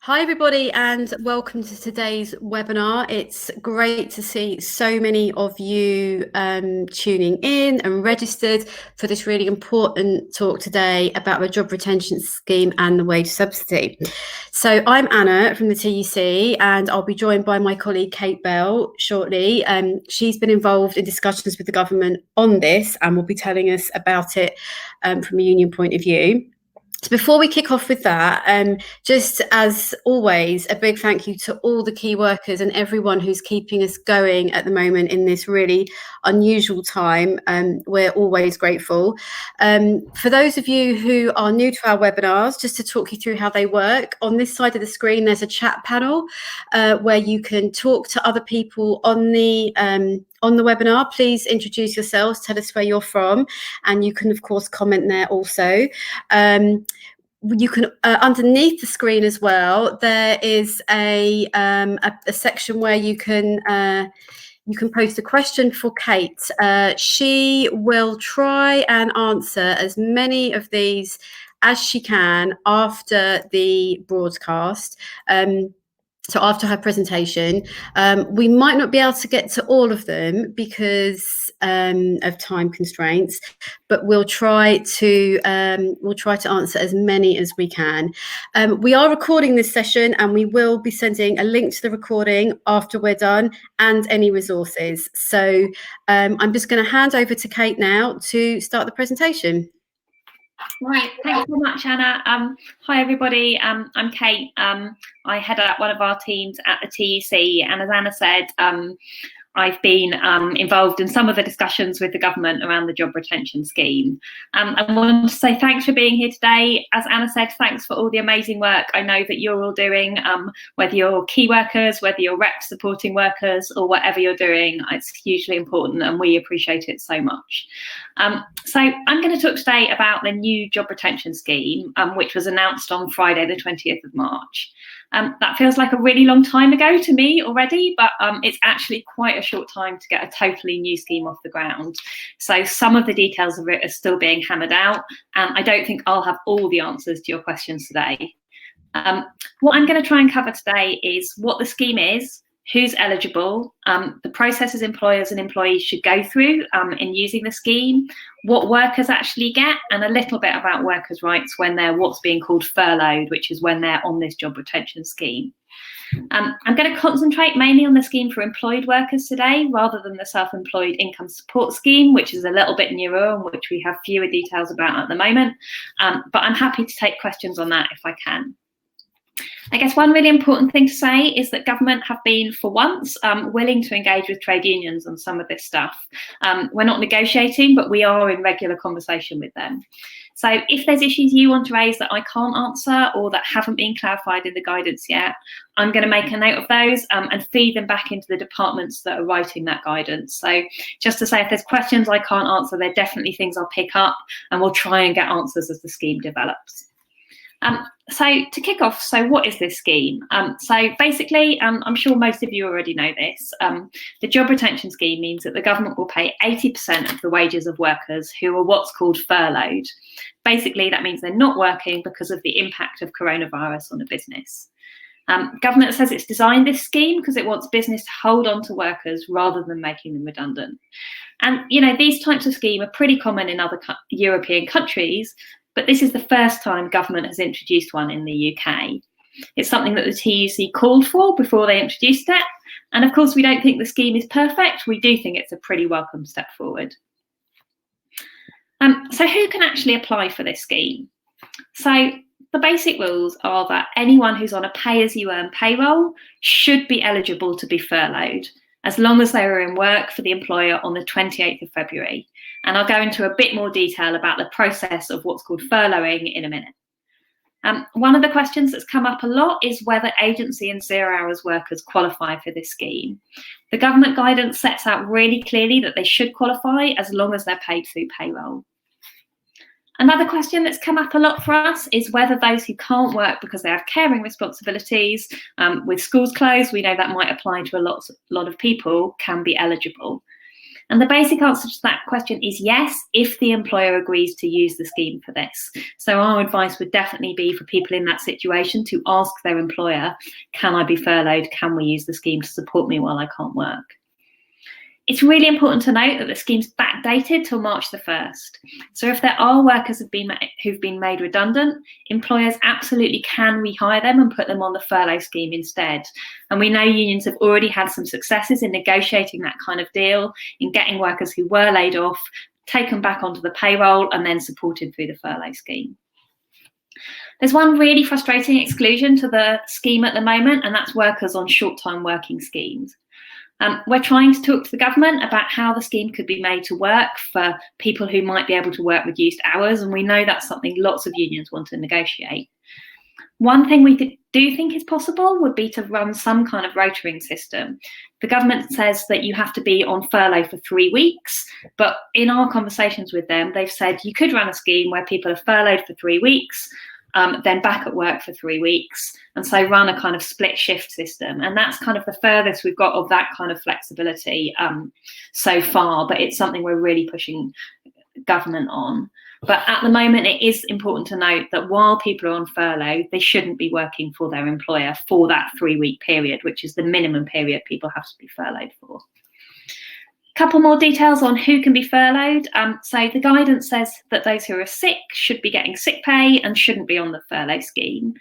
Hi everybody and welcome to today's webinar. It's great to see so many of you tuning in and registered for this really important talk today about the job retention scheme and the wage subsidy. So I'm Anna from the TUC and I'll be joined by my colleague Kate Bell shortly. She's been involved in discussions with the government on this and will be telling us about it from a union point of view. So before we kick off with that, just as always, a big thank you to all the key workers and everyone who's keeping us going at the moment in this really unusual time. We're always grateful. For those of you who are new to our webinars, just to talk you through how they work, on this side of the screen, there's a chat panel where you can talk to other people on the webinar. Please introduce yourselves, tell us where you're from, and you can of course comment there also. You can underneath the screen as well, there is a section where you can post a question for Kate. She will try and answer as many of these as she can after the broadcast. So after her presentation, we might not be able to get to all of them because of time constraints, but we'll try to answer as many as we can. We are recording this session and we will be sending a link to the recording after we're done and any resources. So I'm just going to hand over to Kate now to start the presentation. Right, thanks so much, Anna. Hi everybody, I'm Kate. I head up one of our teams at the TUC, and as Anna said, I've been involved in some of the discussions with the government around the job retention scheme. I want to say thanks for being here today. As Anna said, thanks for all the amazing work I know that you're all doing, whether you're key workers, whether you're reps supporting workers, or whatever you're doing. It's hugely important and we appreciate it so much. So I'm going to talk today about the new job retention scheme, which was announced on Friday, the 20th of March. That feels like a really long time ago to me already, but it's actually quite a short time to get a totally new scheme off the ground. So some of the details of it are still being hammered out, and I don't think I'll have all the answers to your questions today. What I'm going to try and cover today is what the scheme is, who's eligible, the processes employers and employees should go through in using the scheme, what workers actually get, and a little bit about workers' rights when they're what's being called furloughed, which is when they're on this job retention scheme. I'm going to concentrate mainly on the scheme for employed workers today, rather than the self-employed income support scheme, which is a little bit newer and which we have fewer details about at the moment. But I'm happy to take questions on that if I can. I guess one really important thing to say is that government have been, for once, willing to engage with trade unions on some of this stuff. We're not negotiating, but we are in regular conversation with them. So if there's issues you want to raise that I can't answer or that haven't been clarified in the guidance yet, I'm going to make a note of those and feed them back into the departments that are writing that guidance. So just to say, if there's questions I can't answer, there are definitely things I'll pick up and we'll try and get answers as the scheme develops. So to kick off, so what is this scheme? So basically, I'm sure most of you already know this, the job retention scheme means that the government will pay 80% of the wages of workers who are what's called furloughed. Basically, that means they're not working because of the impact of coronavirus on a business. Government says it's designed this scheme because it wants business to hold on to workers rather than making them redundant. And, you know, these types of schemes are pretty common in other European countries, but this is the first time government has introduced one in the UK. It's something that the TUC called for before they introduced it. And of course, we don't think the scheme is perfect. We do think it's a pretty welcome step forward. So who can actually apply for this scheme? So the basic rules are that anyone who's on a pay-as-you-earn payroll should be eligible to be furloughed, as long as they were in work for the employer on the 28th of February. And I'll go into a bit more detail about the process of what's called furloughing in a minute. One of the questions that's come up a lot is whether agency and 0 hours workers qualify for this scheme. The government guidance sets out really clearly that they should qualify as long as they're paid through payroll. Another question that's come up a lot for us is whether those who can't work because they have caring responsibilities, with schools closed, we know that might apply to a lot of people, can be eligible. And the basic answer to that question is yes, if the employer agrees to use the scheme for this. So our advice would definitely be for people in that situation to ask their employer, can I be furloughed? Can we use the scheme to support me while I can't work? It's really important to note that the scheme's backdated till March the 1st. So if there are workers who've been made redundant, employers absolutely can rehire them and put them on the furlough scheme instead. And we know unions have already had some successes in negotiating that kind of deal, in getting workers who were laid off taken back onto the payroll and then supported through the furlough scheme. There's one really frustrating exclusion to the scheme at the moment, and that's workers on short-time working schemes. We're trying to talk to the government about how the scheme could be made to work for people who might be able to work reduced hours, and we know that's something lots of unions want to negotiate. One thing we do think is possible would be to run some kind of rotating system. The government says that you have to be on furlough for 3 weeks, but in our conversations with them, they've said you could run a scheme where people are furloughed for 3 weeks, then back at work for 3 weeks, and so run a kind of split shift system. And that's kind of the furthest we've got of that kind of flexibility so far, but it's something we're really pushing government on. But at the moment, it is important to note that while people are on furlough, they shouldn't be working for their employer for that 3-week period, which is the minimum period people have to be furloughed for. Couple more details on who can be furloughed. So the guidance says that those who are sick should be getting sick pay and shouldn't be on the furlough scheme.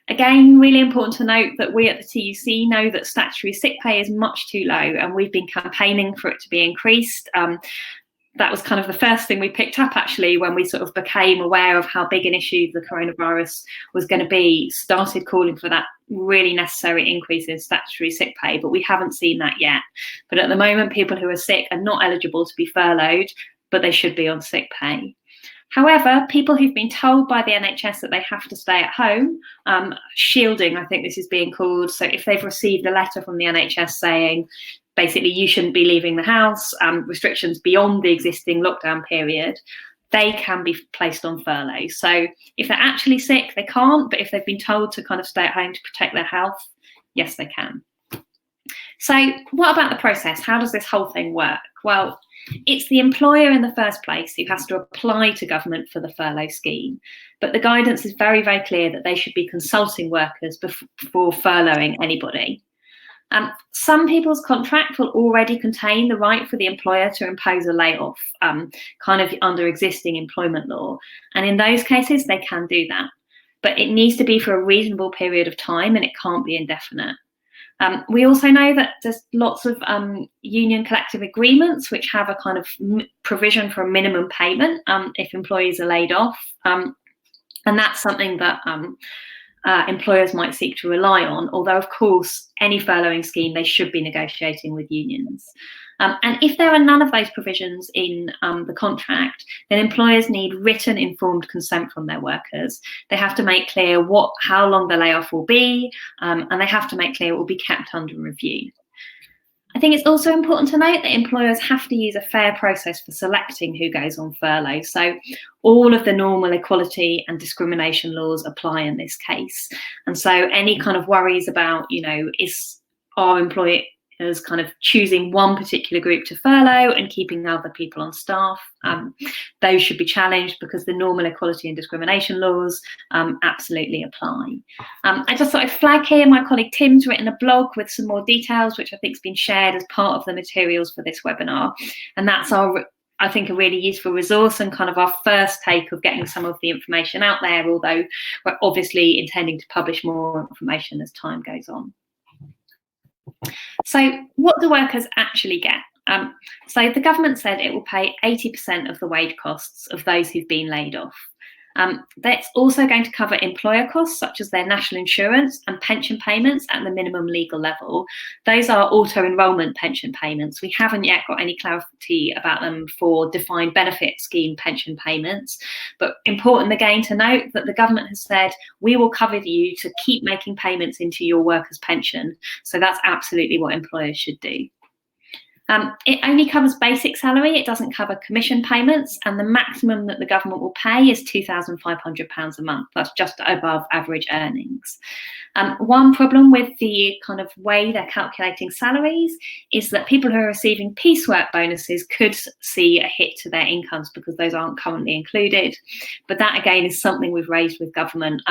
Again, really important to note that we at the TUC know that statutory sick pay is much too low, and we've been campaigning for it to be increased. That was kind of the first thing we picked up actually when we sort of became aware of how big an issue the coronavirus was going to be, started calling for that really necessary increase in statutory sick pay, but we haven't seen that yet. But at the moment, people who are sick are not eligible to be furloughed, but they should be on sick pay. However, people who've been told by the NHS that they have to stay at home, shielding, I think this is being called. So if they've received a letter from the NHS saying, basically, you shouldn't be leaving the house, restrictions beyond the existing lockdown period, they can be placed on furlough. So if they're actually sick, they can't, but if they've been told to kind of stay at home to protect their health, yes, they can. So what about the process? How does this whole thing work? Well, it's the employer in the first place who has to apply to government for the furlough scheme. But the guidance is very, very clear that they should be consulting workers before furloughing anybody. Some people's contract will already contain the right for the employer to impose a layoff, kind of under existing employment law. And in those cases, they can do that. But it needs to be for a reasonable period of time, and it can't be indefinite. We also know that there's lots of union collective agreements which have a kind of provision for a minimum payment if employees are laid off. And that's something that employers might seek to rely on, although of course any furloughing scheme they should be negotiating with unions. And if there are none of those provisions in the contract, then employers need written informed consent from their workers. They have to make clear how long the layoff will be, and they have to make clear it will be kept under review. I think it's also important to note that employers have to use a fair process for selecting who goes on furlough. So all of the normal equality and discrimination laws apply in this case. And so any kind of worries about, is our employers kind of choosing one particular group to furlough and keeping other people on staff, those should be challenged because the normal equality and discrimination laws absolutely apply. I just thought I'd flag here, my colleague Tim's written a blog with some more details, which I think has been shared as part of the materials for this webinar. And that's I think a really useful resource and kind of our first take of getting some of the information out there, although we're obviously intending to publish more information as time goes on. So what do workers actually get? So the government said it will pay 80% of the wage costs of those who've been laid off. That's also going to cover employer costs such as their national insurance and pension payments at the minimum legal level. Those are auto-enrolment pension payments. We haven't yet got any clarity about them for defined benefit scheme pension payments, but important again to note that the government has said we will cover you to keep making payments into your workers' pension. So that's absolutely what employers should do. It only covers basic salary. It doesn't cover commission payments, and the maximum that the government will pay is £2,500 a month. That's just above average earnings. One problem with the kind of way they're calculating salaries is that people who are receiving piecework bonuses could see a hit to their incomes because those aren't currently included. But that again is something we've raised with government.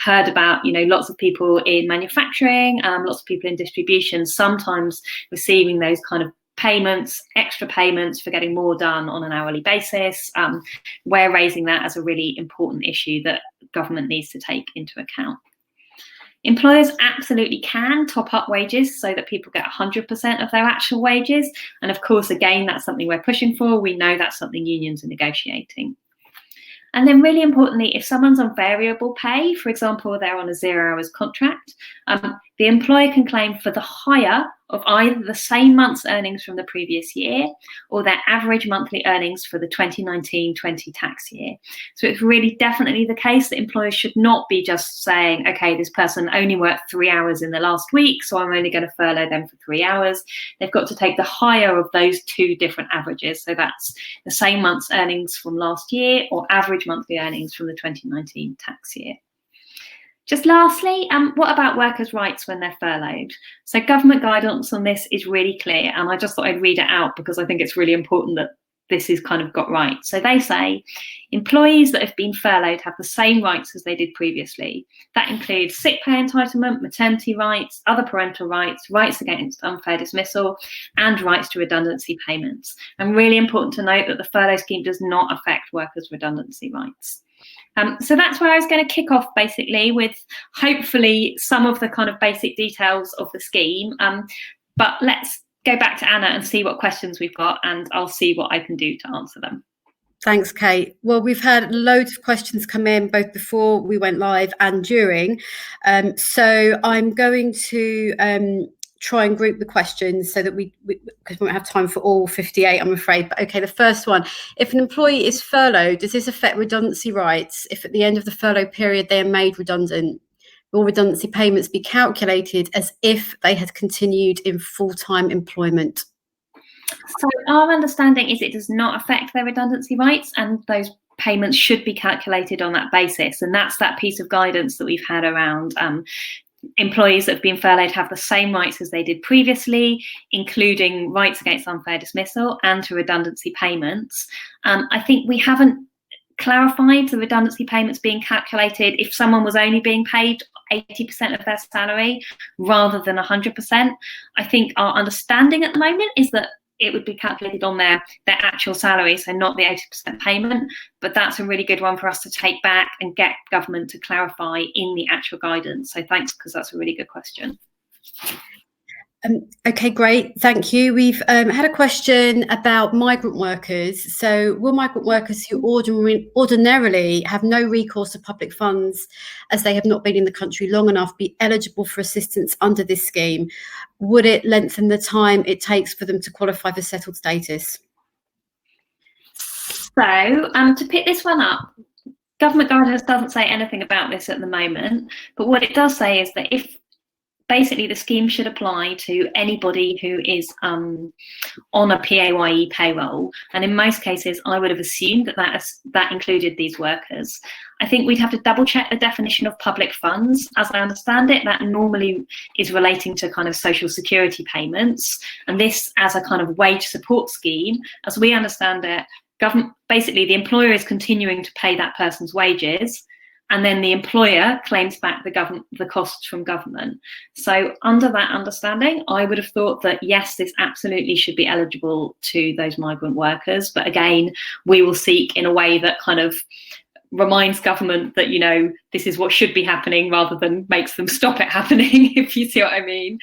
Heard about, lots of people in manufacturing, lots of people in distribution, sometimes receiving those kind of payments, extra payments for getting more done on an hourly basis. We're raising that as a really important issue that government needs to take into account. Employers absolutely can top up wages so that people get 100% of their actual wages. And of course, again, that's something we're pushing for. We know that's something unions are negotiating. And then really importantly, if someone's on variable pay, for example, they're on a 0 hours contract, the employer can claim for the hire of either the same month's earnings from the previous year or their average monthly earnings for the 2019-20 tax year. So it's really definitely the case that employers should not be just saying, okay, this person only worked 3 hours in the last week, so I'm only going to furlough them for 3 hours. They've got to take the higher of those two different averages. So that's the same month's earnings from last year or average monthly earnings from the 2019 tax year. Just lastly, what about workers' rights when they're furloughed? So government guidance on this is really clear, and I just thought I'd read it out because I think it's really important that this is kind of got right. So they say employees that have been furloughed have the same rights as they did previously. That includes sick pay entitlement, maternity rights, other parental rights, rights against unfair dismissal, and rights to redundancy payments. And really important to note that the furlough scheme does not affect workers' redundancy rights. So that's where I was going to kick off basically with hopefully some of the kind of basic details of the scheme. But let's go back to Anna and see what questions we've got, and I'll see what I can do to answer them. Thanks, Kate. Well, we've had loads of questions come in both before we went live and during. So I'm going to try and group the questions so that because we won't have time for all 58, I'm afraid. But okay, the first one: if an employee is furloughed, does this affect redundancy rights if at the end of the furlough period they are made redundant? Will redundancy payments be calculated as if they had continued in full-time employment? So our understanding is it does not affect their redundancy rights, and those payments should be calculated on that basis. And that's that piece of guidance that we've had around employees that have been furloughed have the same rights as they did previously, including rights against unfair dismissal and to redundancy payments. I think we haven't clarified the redundancy payments being calculated if someone was only being paid 80% of their salary rather than 100%. I think our understanding at the moment is that it would be calculated on their actual salary, so not the 80% payment. But that's a really good one for us to take back and get government to clarify in the actual guidance. So thanks, because that's a really good question. Okay, great. Thank you. We've had a question about migrant workers. So will migrant workers who ordinarily have no recourse to public funds as they have not been in the country long enough be eligible for assistance under this scheme? Would it lengthen the time it takes for them to qualify for settled status? So to pick this one up, government guidance doesn't say anything about this at the moment, but what it does say is that if basically the scheme should apply to anybody who is on a PAYE payroll, and in most cases I would have assumed that included these workers. I think we'd have to double check the definition of public funds. As I understand it, that normally is relating to kind of social security payments, and this as a kind of wage support scheme, as we understand it, basically the employer is continuing to pay that person's wages, and then the employer claims back the costs from government. So under that understanding, I would have thought that, yes, this absolutely should be eligible to those migrant workers. But again, we will seek in a way that kind of reminds government that, this is what should be happening rather than makes them stop it happening, if you see what I mean,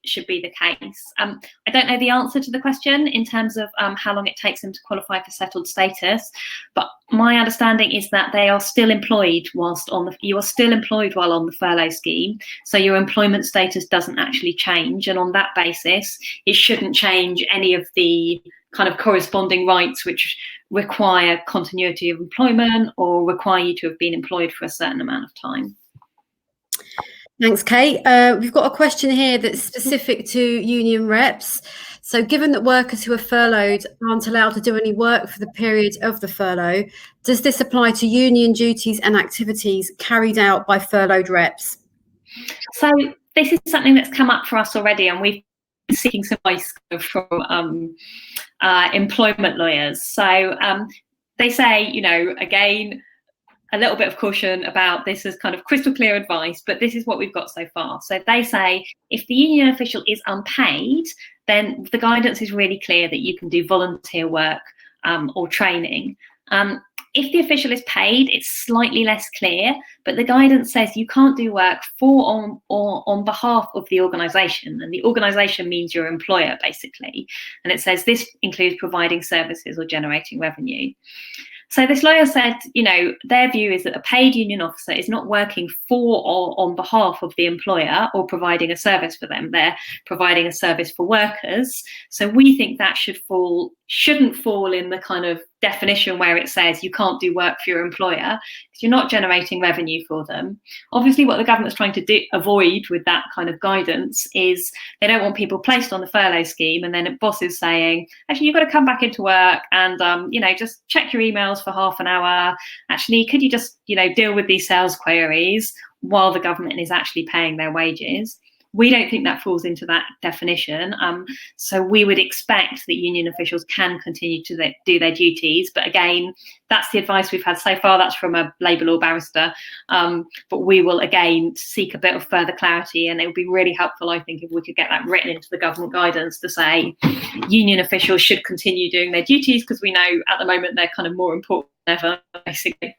should be the case. I don't know the answer to the question in terms of how long it takes them to qualify for settled status, but my understanding is that they are still employed you are still employed while on the furlough scheme, so your employment status doesn't actually change, and on that basis, it shouldn't change any of the kind of corresponding rights which require continuity of employment or require you to have been employed for a certain amount of time. Thanks, Kate. We've got a question here that's specific to union reps. So given that workers who are furloughed aren't allowed to do any work for the period of the furlough, does this apply to union duties and activities carried out by furloughed reps? So this is something that's come up for us already, and we've been seeking some advice from employment lawyers. So they say, again, a little bit of caution about this as kind of crystal clear advice, but this is what we've got so far. So they say if the union official is unpaid, then the guidance is really clear that you can do volunteer work or training. If the official is paid, it's slightly less clear, but the guidance says you can't do work for or on behalf of the organisation, and the organisation means your employer, basically. And it says this includes providing services or generating revenue. So this lawyer said, their view is that a paid union officer is not working for or on behalf of the employer or providing a service for them. They're providing a service for workers. So we think that shouldn't fall in the kind of definition where it says you can't do work for your employer because you're not generating revenue for them. Obviously, what the government's trying to avoid with that kind of guidance is they don't want people placed on the furlough scheme and then a boss is saying, actually, you've got to come back into work and, just check your emails for half an hour. Actually, could you just, deal with these sales queries while the government is actually paying their wages? We don't think that falls into that definition. So we would expect that union officials can continue to do their duties. But again, that's the advice we've had so far. That's from a labour law barrister. But we will, again, seek a bit of further clarity. And it would be really helpful, I think, if we could get that written into the government guidance to say union officials should continue doing their duties because we know at the moment they're kind of more important than ever, basically.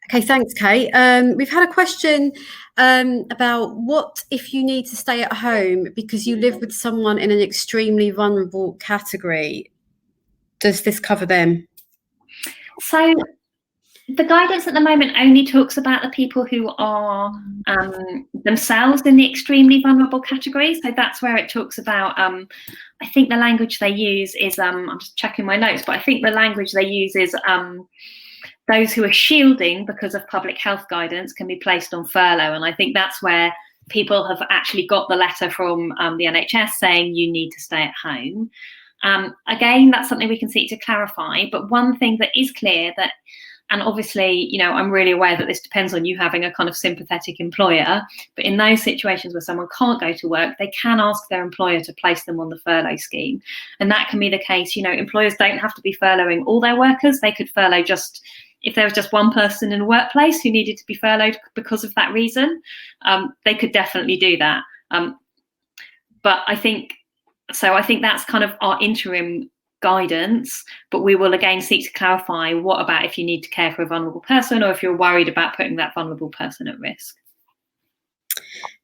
Okay, thanks, Kate. We've had a question about what if you need to stay at home because you live with someone in an extremely vulnerable category? Does this cover them? So the guidance at the moment only talks about the people who are themselves in the extremely vulnerable category. So that's where it talks about, I think the language they use is, I'm just checking my notes, but I think the language they use is those who are shielding because of public health guidance can be placed on furlough. And I think that's where people have actually got the letter from the NHS saying you need to stay at home. Again, that's something we can seek to clarify. But one thing that is clear that, and obviously, I'm really aware that this depends on you having a kind of sympathetic employer, but in those situations where someone can't go to work, they can ask their employer to place them on the furlough scheme. And that can be the case, employers don't have to be furloughing all their workers. They could furlough if there was just one person in the workplace who needed to be furloughed because of that reason, they could definitely do that. But I think that's kind of our interim guidance, but we will again seek to clarify what about if you need to care for a vulnerable person or if you're worried about putting that vulnerable person at risk.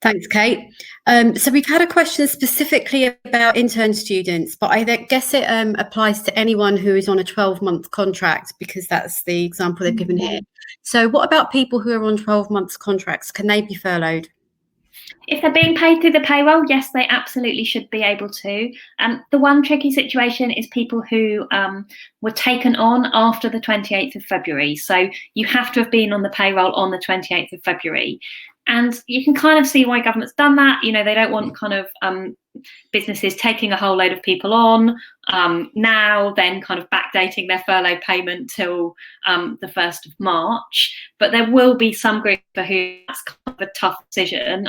Thanks, Kate. So we've had a question specifically about intern students, but I guess it applies to anyone who is on a 12-month contract because that's the example they've given here. So what about people who are on 12-month contracts? Can they be furloughed? If they're being paid through the payroll, yes, they absolutely should be able to. The one tricky situation is people who were taken on after the 28th of February. So you have to have been on the payroll on the 28th of February. And you can kind of see why government's done that. They don't want kind of businesses taking a whole load of people on now, then kind of backdating their furlough payment till the 1st of March. But there will be some groups for whom that's kind of a tough decision.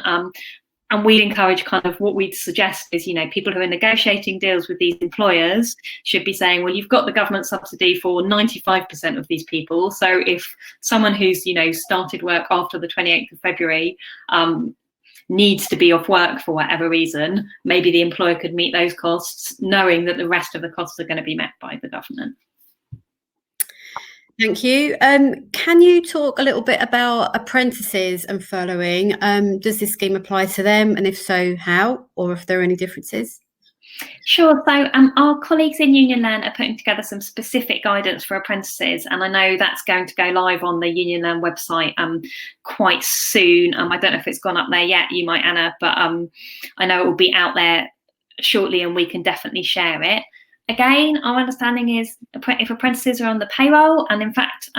And we'd encourage kind of what we'd suggest is, people who are negotiating deals with these employers should be saying, well, you've got the government subsidy for 95% of these people. So if someone who's, started work after the 28th of February needs to be off work for whatever reason, maybe the employer could meet those costs, knowing that the rest of the costs are going to be met by the government. Thank you. Can you talk a little bit about apprentices and furloughing? Does this scheme apply to them? And if so, how? Or if there are any differences? Sure. So our colleagues in Union Learn are putting together some specific guidance for apprentices. And I know that's going to go live on the Union Learn website quite soon. I don't know if it's gone up there yet, you might, Anna, but I know it will be out there shortly and we can definitely share it. Again, our understanding is if apprentices are on the payroll, and in fact,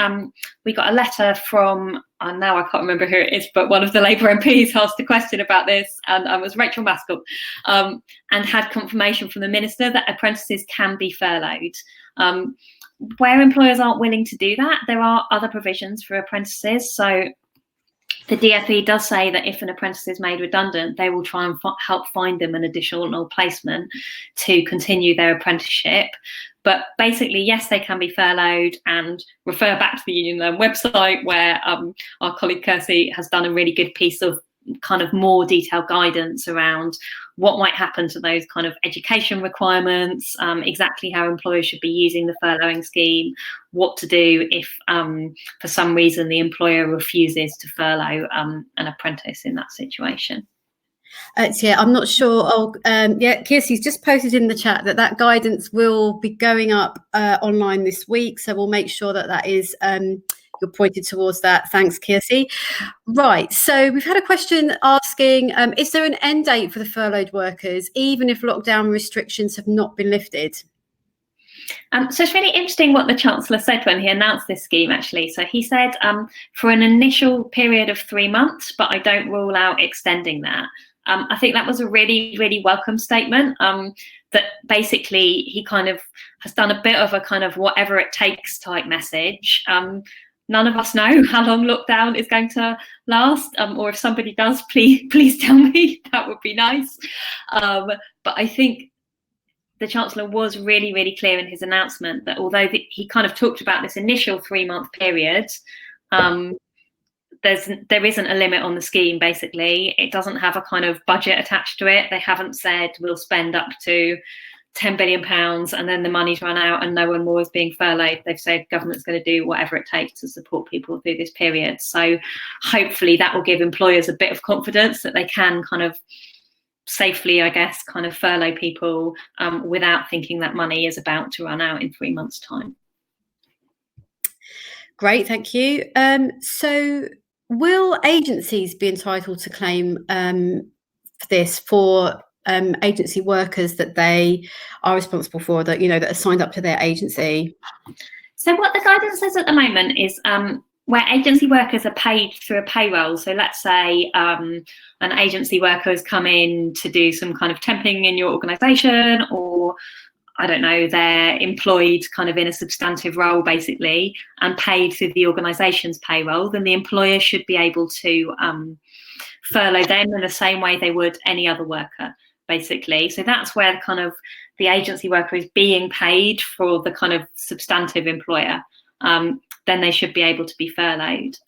we got a letter from, now I can't remember who it is, but one of the Labour MPs asked a question about this, and it was Rachel Maskell, and had confirmation from the Minister that apprentices can be furloughed. Where employers aren't willing to do that, there are other provisions for apprentices. So the DfE does say that if an apprentice is made redundant, they will try and help find them an additional placement to continue their apprenticeship. But basically, yes, they can be furloughed, and refer back to the Union website, where our colleague Kirsty has done a really good piece of kind of more detailed guidance around what might happen to those kind of education requirements, exactly how employers should be using the furloughing scheme, what to do if for some reason the employer refuses to furlough an apprentice in that situation. Yeah, I'm not sure. Yeah, Kirsty's just posted in the chat that guidance will be going up online this week, so we'll make sure that is you're pointed towards that. Thanks, Kirsty. Right, so we've had a question asking, is there an end date for the furloughed workers, even if lockdown restrictions have not been lifted? So it's really interesting what the Chancellor said when he announced this scheme, actually. So he said for an initial period of 3 months, but I don't rule out extending that. I think that was a really, really welcome statement, that basically he kind of has done a bit of a kind of whatever it takes type message. None of us know how long lockdown is going to last, or if somebody does, please tell me. That would be nice. But I think the Chancellor was really, really clear in his announcement that although he kind of talked about this initial 3-month period, there isn't a limit on the scheme, basically. It doesn't have a kind of budget attached to it. They haven't said we'll spend up to £10 billion and then the money's run out and no one more is being furloughed. They've said government's going to do whatever it takes to support people through this period. So hopefully that will give employers a bit of confidence that they can kind of safely, I guess, kind of furlough people without thinking that money is about to run out in 3 months' time. Great, thank you. So will agencies be entitled to claim for this for agency workers that they are responsible for, that that are signed up to their agency? So what the guidance says at the moment is where agency workers are paid through a payroll. So let's say an agency worker has come in to do some kind of temping in your organisation, or I don't know, they're employed kind of in a substantive role basically and paid through the organisation's payroll, then the employer should be able to furlough them in the same way they would any other worker, basically. So that's where kind of the agency worker is being paid for the kind of substantive employer. Then they should be able to be furloughed.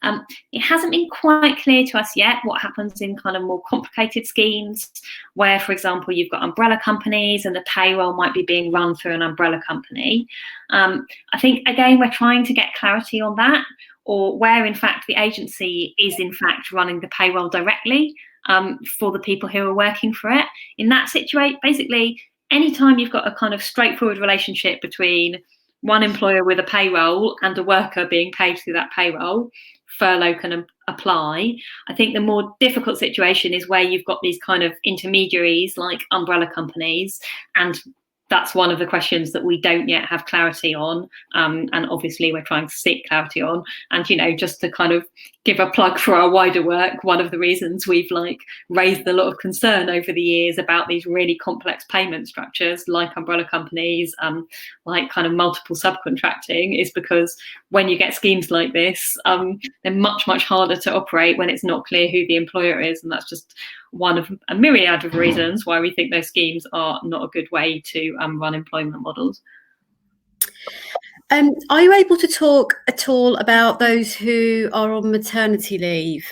It hasn't been quite clear to us yet what happens in kind of more complicated schemes where, for example, you've got umbrella companies and the payroll might be being run through an umbrella company. I think, again, we're trying to get clarity on that, or where, in fact, the agency is, in fact, running the payroll directly for the people who are working for it. In that situation, basically, anytime you've got a kind of straightforward relationship between one employer with a payroll and a worker being paid through that payroll, furlough can apply. I think the more difficult situation is where you've got these kind of intermediaries like umbrella companies, and that's one of the questions that we don't yet have clarity on, and obviously we're trying to seek clarity on. And just to kind of give a plug for our wider work, one of the reasons we've raised a lot of concern over the years about these really complex payment structures like umbrella companies, like kind of multiple subcontracting, is because when you get schemes like this, they're much harder to operate when it's not clear who the employer is, and that's just one of a myriad of reasons why we think those schemes are not a good way to run employment models. Are you able to talk at all about those who are on maternity leave?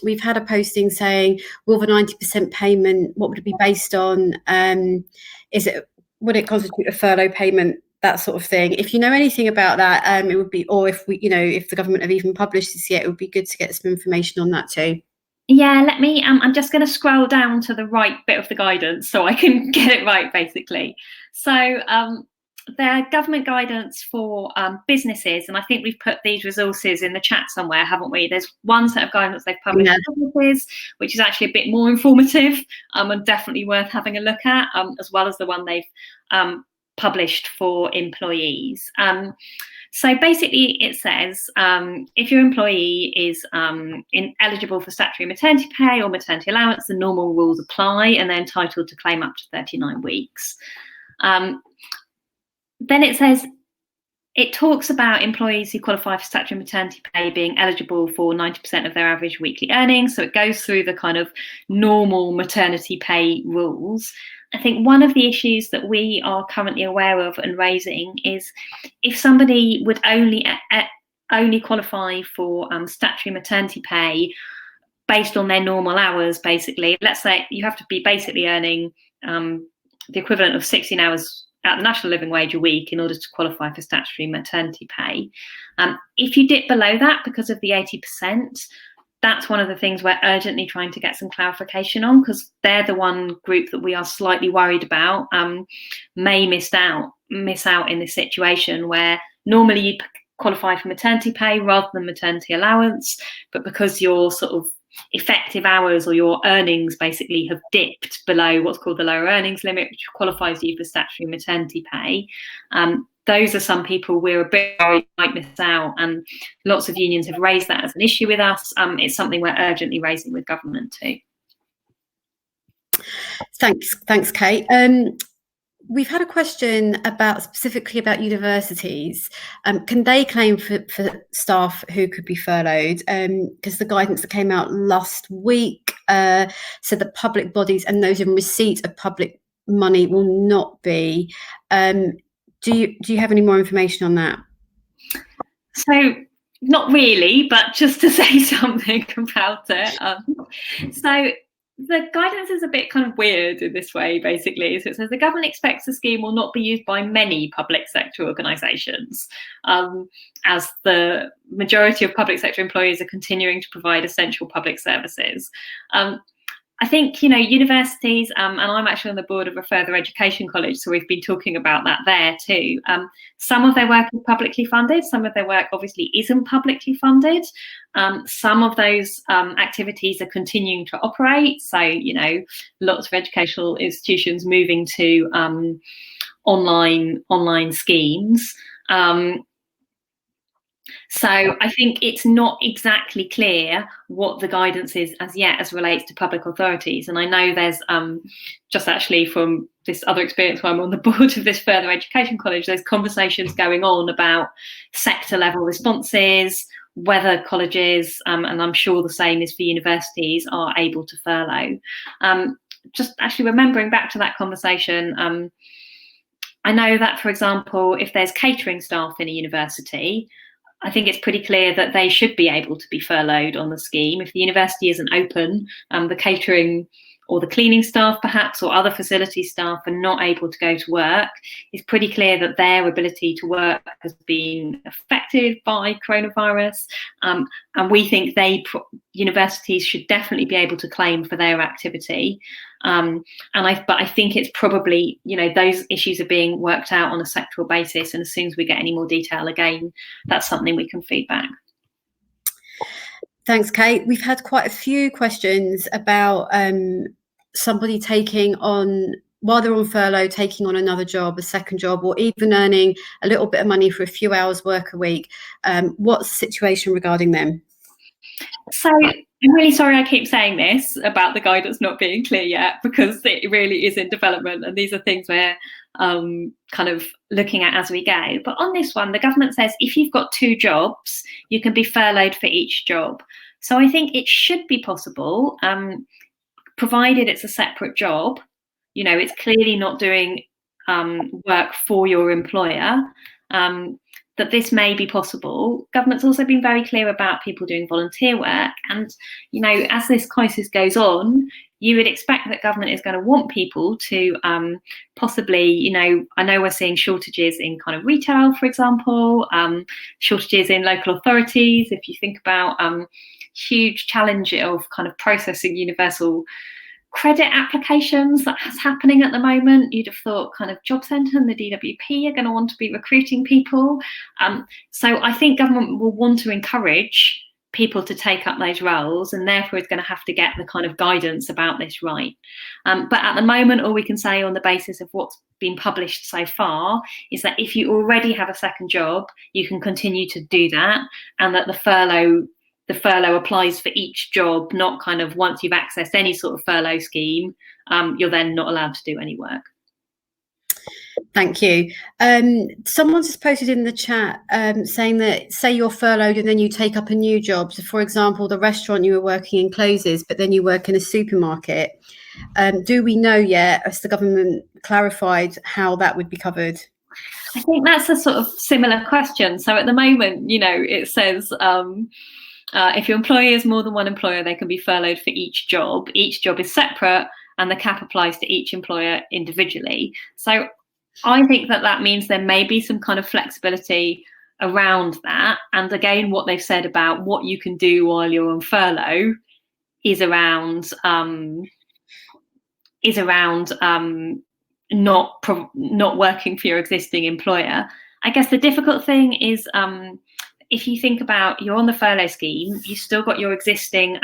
We've had a posting saying, will the 90% payment, what would it be based on? Would it constitute a furlough payment? That sort of thing. If you know anything about that, it would be, or if if the government have even published this yet, it would be good to get some information on that too. Yeah, let me, I'm just going to scroll down to the right bit of the guidance so I can get it right, basically. So their government guidance for businesses, and I think we've put these resources in the chat somewhere, haven't we? There's one set of guidance they've published for businesses, which is actually a bit more informative and definitely worth having a look at, as well as the one they've published for employees. So basically it says if your employee is eligible for statutory maternity pay or maternity allowance, the normal rules apply and they're entitled to claim up to 39 weeks. Then it says, it talks about employees who qualify for statutory maternity pay being eligible for 90% of their average weekly earnings. So it goes through the kind of normal maternity pay rules. I think one of the issues that we are currently aware of and raising is if somebody would only qualify for statutory maternity pay based on their normal hours, basically, let's say you have to be basically earning the equivalent of 16 hours at the national living wage a week in order to qualify for statutory maternity pay. If you dip below that because of the 80%, that's one of the things we're urgently trying to get some clarification on, because they're the one group that we are slightly worried about may miss out in this situation where normally you'd qualify for maternity pay rather than maternity allowance, but because your sort of effective hours or your earnings basically have dipped below what's called the lower earnings limit, which qualifies you for statutory maternity pay. Those are some people we're a bit worried might miss out, and lots of unions have raised that as an issue with us. It's something we're urgently raising with government too. Thanks, Kate. We've had a question specifically about universities. Can they claim for staff who could be furloughed? Because the guidance that came out last week said that public bodies and those in receipt of public money will not be. Do you have any more information on that? So not really, but just to say something about it. So the guidance is a bit kind of weird in this way, basically. So it says the government expects the scheme will not be used by many public sector organisations, as the majority of public sector employees are continuing to provide essential public services. I think, universities, and I'm actually on the board of a further education college, so we've been talking about that there too. Some of their work is publicly funded, some of their work obviously isn't publicly funded. Some of those activities are continuing to operate. So, lots of educational institutions moving to online schemes. So I think it's not exactly clear what the guidance is as yet as relates to public authorities. And I know there's just actually from this other experience where I'm on the board of this further education college, there's conversations going on about sector level responses, whether colleges, and I'm sure the same is for universities, are able to furlough. Just actually remembering back to that conversation, I know that, for example, if there's catering staff in a university, I think it's pretty clear that they should be able to be furloughed on the scheme. If the university isn't open, the catering or the cleaning staff perhaps, or other facility staff are not able to go to work, it's pretty clear that their ability to work has been affected by coronavirus. And we think universities should definitely be able to claim for their activity. But I think it's probably, those issues are being worked out on a sectoral basis. And as soon as we get any more detail, again, that's something we can feed back. Thanks, Kate. We've had quite a few questions about somebody taking on, while they're on furlough, taking on another job, a second job, or even earning a little bit of money for a few hours work a week. What's the situation regarding them? So I'm really sorry I keep saying this about the guidance not being clear yet, because it really is in development and these are things we're kind of looking at as we go. But on this one, the government says if you've got 2 jobs, you can be furloughed for each job. So I think it should be possible, provided it's a separate job, it's clearly not doing work for your employer, that this may be possible. Government's also been very clear about people doing volunteer work. And, as this crisis goes on, you would expect that government is going to want people to possibly, I know we're seeing shortages in kind of retail, for example, shortages in local authorities. If you think about huge challenge of kind of processing universal credit applications that's happening at the moment, you'd have thought kind of Job Centre and the DWP are going to want to be recruiting people. So I think government will want to encourage people to take up those roles, and therefore is going to have to get the kind of guidance about this right. But at the moment, all we can say on the basis of what's been published so far is that if you already have a second job, you can continue to do that, and that the furlough applies for each job, not kind of once you've accessed any sort of furlough scheme, you're then not allowed to do any work. Thank you. Someone's just posted in the chat saying that, say you're furloughed and then you take up a new job. So, for example, the restaurant you were working in closes, but then you work in a supermarket. Do we know yet, has the government clarified how that would be covered? I think that's a sort of similar question. So at the moment, it says if your employer is more than one employer, they can be furloughed for each job. Each job is separate, and the cap applies to each employer individually. So I think that means there may be some kind of flexibility around that. And again, what they've said about what you can do while you're on furlough is around not working for your existing employer. I guess the difficult thing is if you think about, you're on the furlough scheme, you've still got your existing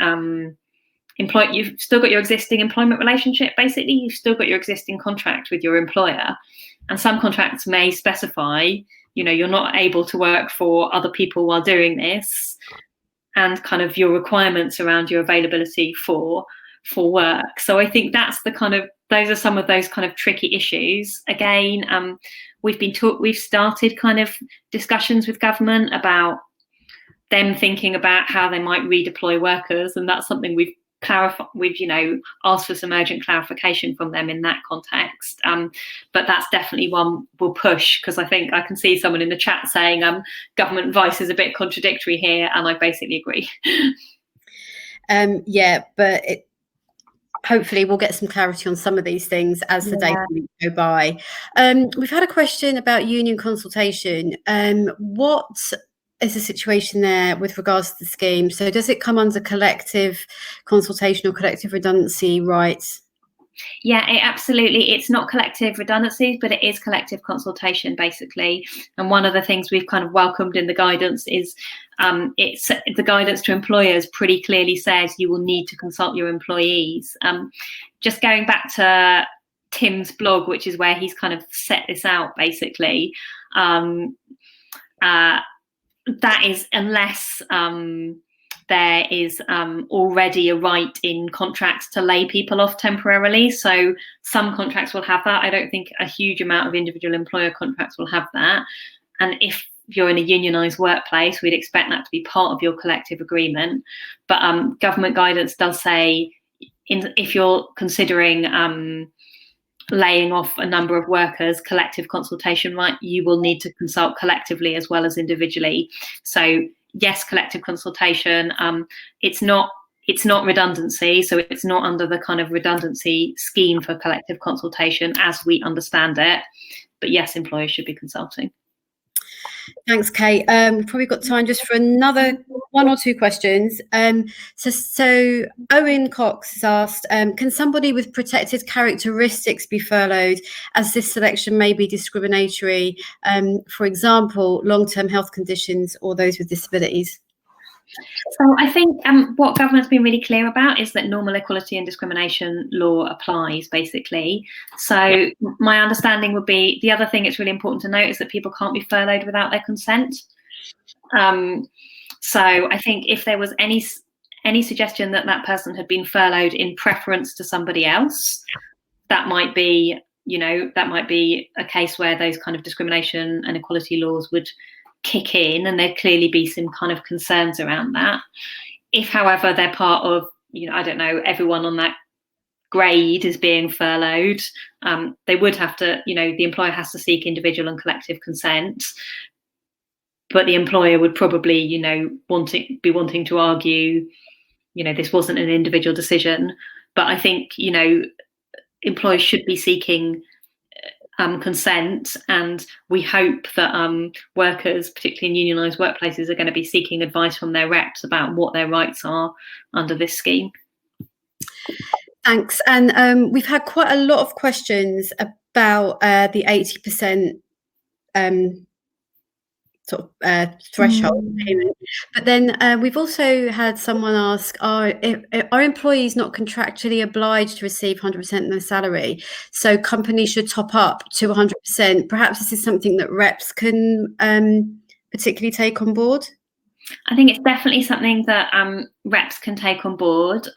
employment relationship. Basically, you've still got your existing contract with your employer, and some contracts may specify, you're not able to work for other people while doing this, and kind of your requirements around your availability for work. So I think those are some of those kind of tricky issues. Again, we've started kind of discussions with government about them thinking about how they might redeploy workers, and that's something we've asked for some urgent clarification from them in that context. But that's definitely one we'll push, because I think I can see someone in the chat saying government advice is a bit contradictory here, and I basically agree. Yeah, but hopefully we'll get some clarity on some of these things as the days go by. We've had a question about union consultation. What is the situation there with regards to the scheme? So does it come under collective consultation or collective redundancy rights? Yeah, it's not collective redundancies, but it is collective consultation, basically. And one of the things we've kind of welcomed in the guidance is the guidance to employers pretty clearly says you will need to consult your employees. Just going back to Tim's blog, which is where he's kind of set this out, basically, that is unless there is already a right in contracts to lay people off temporarily. So some contracts will have that. I don't think a huge amount of individual employer contracts will have that. And if you're in a unionised workplace, we'd expect that to be part of your collective agreement. But government guidance does say if you're considering laying off a number of workers, collective consultation, right, you will need to consult collectively as well as individually. So yes, collective consultation. It's not redundancy, so it's not under the kind of redundancy scheme for collective consultation as we understand it. But yes, employers should be consulting. Thanks, Kate. We've probably got time just for another one or two questions. So Owen Cox has asked, can somebody with protected characteristics be furloughed, as this selection may be discriminatory, for example, long-term health conditions or those with disabilities? So I think what government's been really clear about is that normal equality and discrimination law applies, basically. So my understanding would be, the other thing it's really important to note is that people can't be furloughed without their consent. So I think if there was any suggestion that that person had been furloughed in preference to somebody else, that might be a case where those kind of discrimination and equality laws would kick in, and there'd clearly be some kind of concerns around that. If, however, they're part of, I don't know, everyone on that grade is being furloughed, they would have to, the employer has to seek individual and collective consent, but the employer would probably, be wanting to argue, this wasn't an individual decision. But I think, employers should be seeking consent, and we hope that workers, particularly in unionised workplaces, are going to be seeking advice from their reps about what their rights are under this scheme. Thanks. And we've had quite a lot of questions about the 80% sort of threshold payment. But then we've also had someone ask, are employees not contractually obliged to receive 100% of their salary? So companies should top up to 100%. Perhaps this is something that reps can particularly take on board? I think it's definitely something that reps can take on board.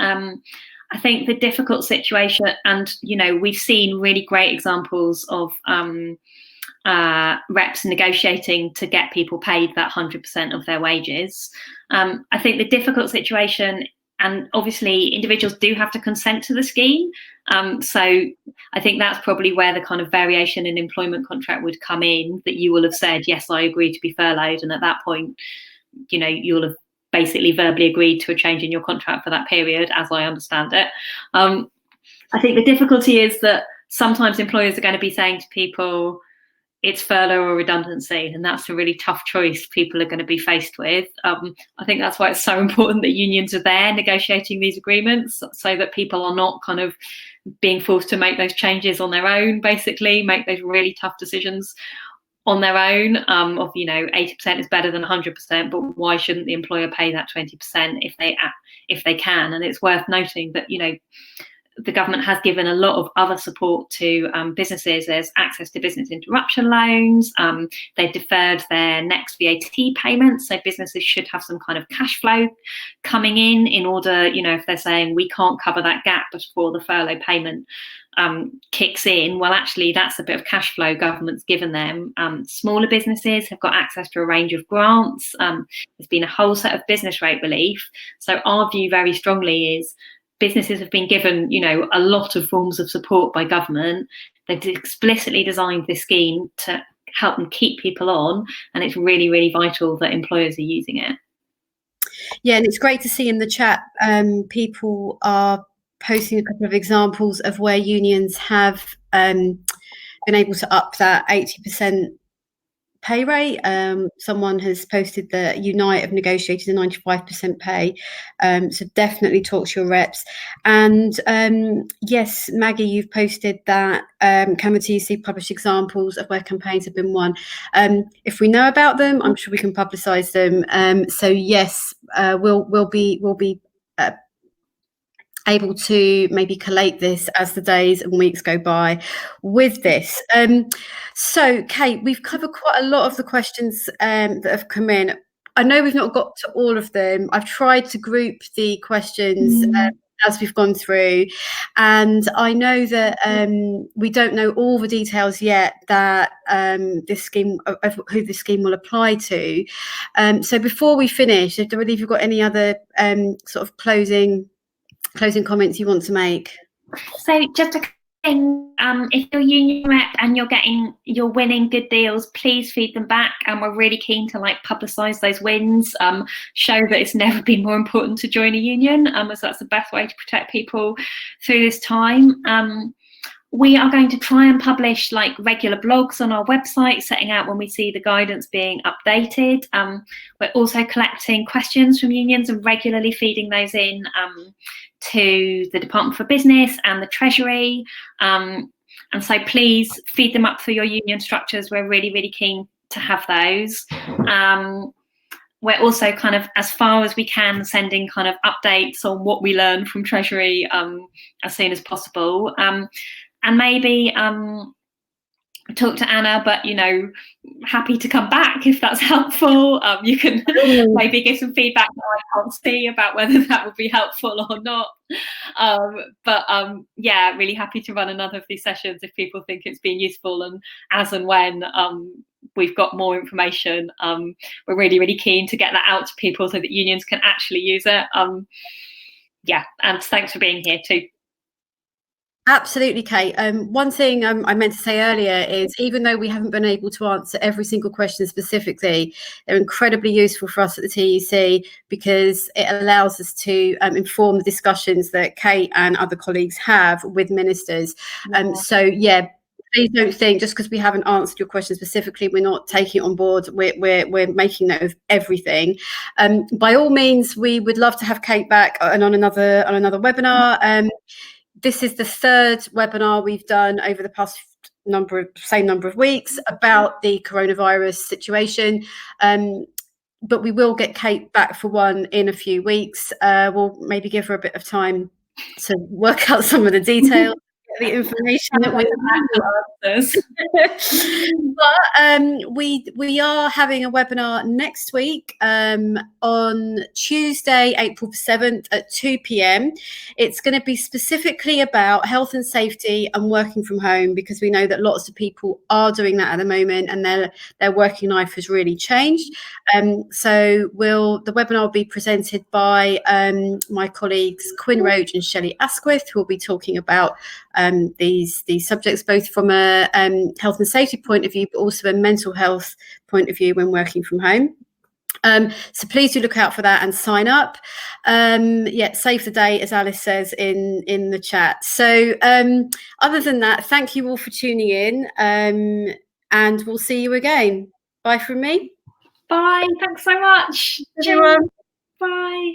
I think the difficult situation, and we've seen really great examples of reps negotiating to get people paid that 100% of their wages. I think the difficult situation, and obviously individuals do have to consent to the scheme. So I think that's probably where the kind of variation in employment contract would come in, that you will have said, yes, I agree to be furloughed. And at that point, you'll have basically verbally agreed to a change in your contract for that period, as I understand it. I think the difficulty is that sometimes employers are going to be saying to people, it's furlough or redundancy, and that's a really tough choice people are going to be faced with. I think that's why it's so important that unions are there negotiating these agreements, so that people are not kind of being forced to make those changes on their own, basically make those really tough decisions on their own, of 80% is better than 100%, but why shouldn't the employer pay that 20% if they can? And it's worth noting that the government has given a lot of other support to businesses. There's access to business interruption loans. They've deferred their next VAT payments, so businesses should have some kind of cash flow coming in order, if they're saying we can't cover that gap before the furlough payment kicks in, well, actually that's a bit of cash flow government's given them. Smaller businesses have got access to a range of grants. There's been a whole set of business rate relief. So our view very strongly is businesses have been given, a lot of forms of support by government. They've explicitly designed this scheme to help them keep people on, and it's really, really vital that employers are using it. Yeah, and it's great to see in the chat people are posting a couple of examples of where unions have been able to up that 80% pay rate. Someone has posted that Unite have negotiated a 95% pay. So definitely talk to your reps. And yes, Maggie, you've posted that can the TUC publish examples of where campaigns have been won? If we know about them, I'm sure we can publicise them. So yes, we'll be able to maybe collate this as the days and weeks go by with this. So Kate, we've covered quite a lot of the questions that have come in. I know we've not got to all of them. I've tried to group the questions as we've gone through, and I know that we don't know all the details yet that this scheme, of who this scheme will apply to. So before we finish, I believe you've got any other sort of closing comments you want to make? So just a thing, if you're a union rep and you're winning good deals, please feed them back, and we're really keen to publicise those wins, show that it's never been more important to join a union, as that's the best way to protect people through this time. We are going to try and publish regular blogs on our website, setting out when we see the guidance being updated. We're also collecting questions from unions and regularly feeding those in to the Department for Business and the Treasury. And so please feed them up through your union structures. We're really, really keen to have those. We're also kind of, as far as we can, sending kind of updates on what we learn from Treasury as soon as possible. And maybe talk to Anna, but happy to come back if that's helpful. You can maybe give some feedback that I can't see about whether that would be helpful or not. But yeah, really happy to run another of these sessions if people think it's been useful, and as and when we've got more information, we're really, really keen to get that out to people so that unions can actually use it. Yeah, and thanks for being here too. Absolutely, Kate. One thing I meant to say earlier is, even though we haven't been able to answer every single question specifically, they're incredibly useful for us at the TUC because it allows us to inform the discussions that Kate and other colleagues have with ministers. So yeah, please don't think just because we haven't answered your question specifically, we're not taking it on board. We're making note of everything. By all means, we would love to have Kate back and on another webinar. This is the third webinar we've done over the past same number of weeks about the coronavirus situation. But we will get Kate back for one in a few weeks. We'll maybe give her a bit of time to work out some of the details, the information that we but we are having a webinar next week on Tuesday, April 7th at 2 p.m. It's going to be specifically about health and safety and working from home, because we know that lots of people are doing that at the moment, and their working life has really changed. So the webinar will be presented by my colleagues Quinn Roach and Shelley Asquith, who will be talking about these subjects, both from a health and safety point of view, but also a mental health point of view when working from home. So please do look out for that and sign up. Save the date, as Alice says in the chat. So other than that, thank you all for tuning in, and we'll see you again. Bye from me. Bye. Thanks so much. Everyone. Bye.